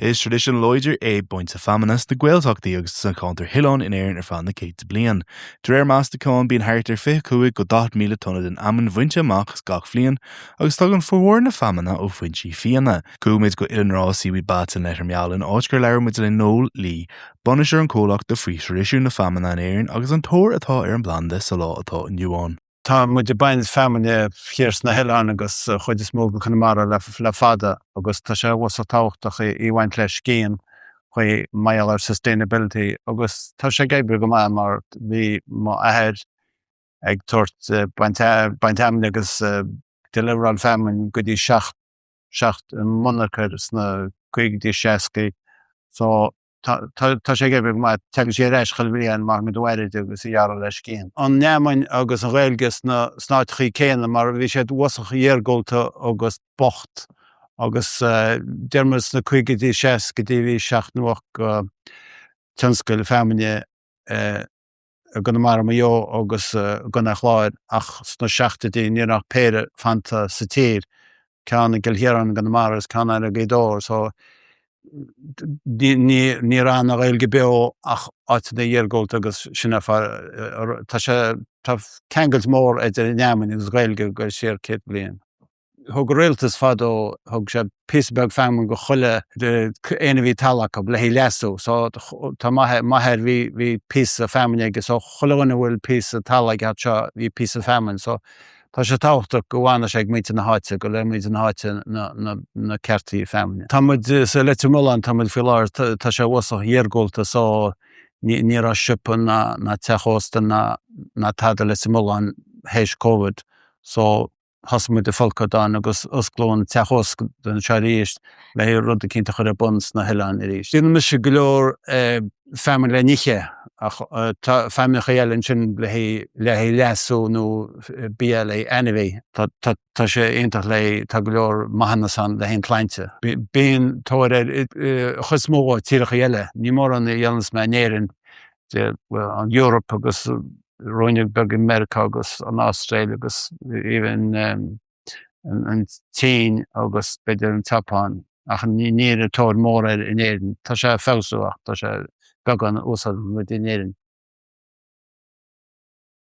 Is tradition loidir buinte feminist de Gaeltachtaí agus san counter Hillón in éireann fan na céit bliain. Dréir más de cón bíon háirtar 5 míle tonna den amman bhainte amach gach flian agus tugann fuór na femina ó bhaintí fianna. Cúmid go ilanrásí bhí bat an leithir meallan áitgur leir muid le nóil lí, bunaisir an cólach de frí tradiisiú na femina in éireann agus an tóir atá ar an blanda sa lá atá in Uán. Tá muid de bain feminine fiers na Hillán agus chuid is móg Connemara le fada agus tá sé wasa táchtach I bhaint leis cían chuoi maiall ar sustainability agus tá sé gaibre go mar bhí má ahead ag tuairt baint amn agus deliveral femin go dtí seacht monarchar sna 50 so tá sé gaibre go mar teag sé reis chailbhíon mar go dwairid agus I dhearú leis cían. An neamain agus an réilgus na snáidchaí céanna mar bhí sé wasach dhéargóilta agus bocht agus dermas na 50 go dtí bhí seacht nuach tionscail feminine gona mar mayo agus gona chláir ach sna seachta dí ní nach péire fanta sa tír ceanna gilhéaran gona maras ceanna a gédóir so ní ran a réilge beo ach áit na dhéargóilta agus sinna tá sé tá ceangailt mór idir neamann agus réilge go sér céad bliain. Thug réaltas fadó thug sé písbeag femin go chuile de éanamh talach le hí leasú so tá maithir bhí pís a femin agus so chuileanna bhfuil pís a talach hat seo bhí pís a femin so tá sé táchtach go bhhaine sé ag míte na háite go le míte na háite na ceirtaí femin. Tá muid sa leite mullan tá muid fiáir tá sé wasach dhéargóilta so ní ra siúpan na techósta na tada leite mullan héis COVID so hasmuid de folcadáin agus osglón techós den searíist le rud a cinnta chuir a buns na Hillán I ríist. Dína mis go leor femin le niche ach tá femin chéalann sin le hí leasú nó BLA anyway tá sé aontach le tá go leor maithanasan le hén cleinte. Bíon tóir chus mó tíreach eile, ní mór an dhéannas me néireann an Europe agus Roinnig beg America agus an Australia agus even an teen agus beidir an Japan ach ní tóir mór in éireann tá sé felsúach tá sé beag an úsal mu in éireann.